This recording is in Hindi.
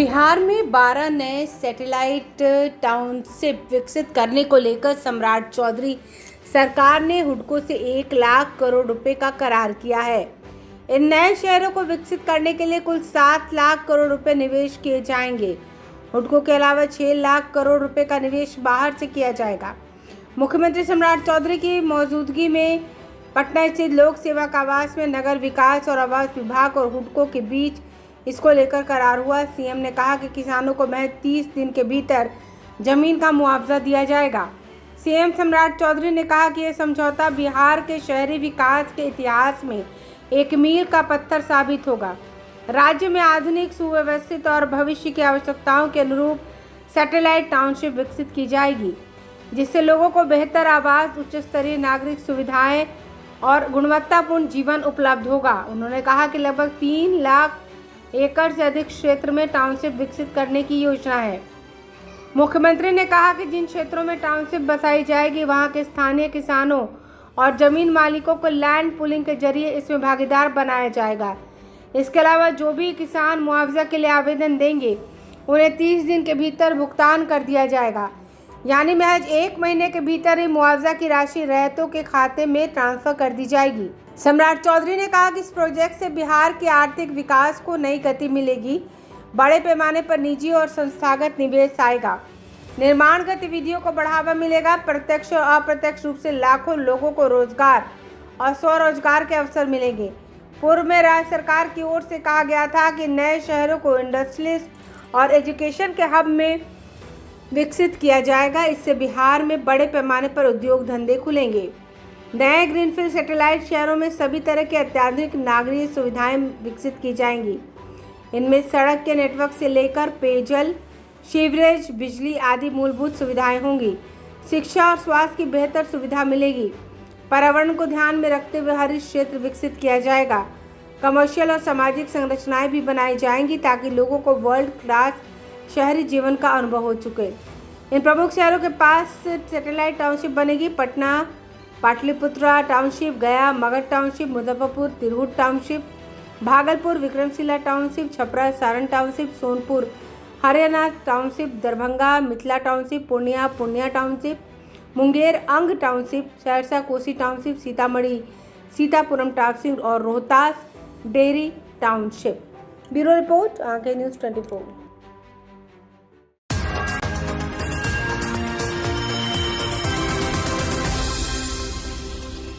बिहार में 12 नए सैटेलाइट टाउनशिप विकसित करने को लेकर सम्राट चौधरी सरकार ने हुडको से 1 लाख करोड़ रुपए का करार किया है। इन नए शहरों को विकसित करने के लिए कुल 7 लाख करोड़ रुपए निवेश किए जाएंगे। हुडको के अलावा 6 लाख करोड़ रुपए का निवेश बाहर से किया जाएगा। मुख्यमंत्री सम्राट चौधरी की मौजूदगी में पटना स्थित लोक सेवक आवास में नगर विकास और आवास विभाग और हुडको के बीच इसको लेकर करार हुआ। सीएम ने कहा कि किसानों को महज 30 दिन के भीतर जमीन का मुआवजा दिया जाएगा। सीएम सम्राट चौधरी ने कहा कि यह समझौता बिहार के शहरी विकास के इतिहास में एक मील का पत्थर साबित होगा। राज्य में आधुनिक, सुव्यवस्थित और भविष्य की आवश्यकताओं के अनुरूप सैटेलाइट टाउनशिप विकसित की जाएगी, जिससे लोगों को बेहतर आवास, उच्च स्तरीय नागरिक सुविधाएं और गुणवत्तापूर्ण जीवन उपलब्ध होगा। उन्होंने कहा कि लगभग 3 लाख एकड़ से अधिक क्षेत्र में टाउनशिप विकसित करने की योजना है। मुख्यमंत्री ने कहा कि जिन क्षेत्रों में टाउनशिप बसाई जाएगी, वहां के स्थानीय किसानों और जमीन मालिकों को लैंड पूलिंग के जरिए इसमें भागीदार बनाया जाएगा। इसके अलावा जो भी किसान मुआवजा के लिए आवेदन देंगे, उन्हें 30 दिन के भीतर भुगतान कर दिया जाएगा, यानी महज 1 महीने के भीतर ही मुआवजा की राशि रैयतों के खाते में ट्रांसफर कर दी जाएगी। सम्राट चौधरी ने कहा कि इस प्रोजेक्ट से बिहार के आर्थिक विकास को नई गति मिलेगी। बड़े पैमाने पर निजी और संस्थागत निवेश आएगा। निर्माण गतिविधियों को बढ़ावा मिलेगा। प्रत्यक्ष और अप्रत्यक्ष रूप से लाखों लोगों को रोजगार और स्वरोजगार के अवसर मिलेंगे। पूर्व में राज्य सरकार की ओर से कहा गया था कि नए शहरों को इंडस्ट्रीज और एजुकेशन के हब में विकसित किया जाएगा। इससे बिहार में बड़े पैमाने पर उद्योग धंधे खुलेंगे। नए ग्रीनफील्ड सैटेलाइट शहरों में सभी तरह की अत्याधुनिक नागरिक सुविधाएं विकसित की जाएंगी। इनमें सड़क के नेटवर्क से लेकर पेयजल, सीवरेज, बिजली आदि मूलभूत सुविधाएं होंगी। शिक्षा और स्वास्थ्य की बेहतर सुविधा मिलेगी। पर्यावरण को ध्यान में रखते हुए हरित क्षेत्र विकसित किया जाएगा। कमर्शियल और सामाजिक संरचनाएं भी बनाई जाएंगी ताकि लोगों को वर्ल्ड क्लास शहरी जीवन का अनुभव हो चुके। इन प्रमुख शहरों के पास सैटेलाइट टाउनशिप बनेगी। Patna Pataliputra township, Gaya Magadh township, Muzaffarpur Tirhut township, Bhagalpur Vikramshila township, Chhapra Saran township, Sonpur Haryana township, Darbhanga Mithila township, Purnia township, Munger Ang township, Saharsa Kosi township, Sitamarhi Sitapuram township और Rohtas dairy township. Bureau report, आंखें न्यूज़ 24।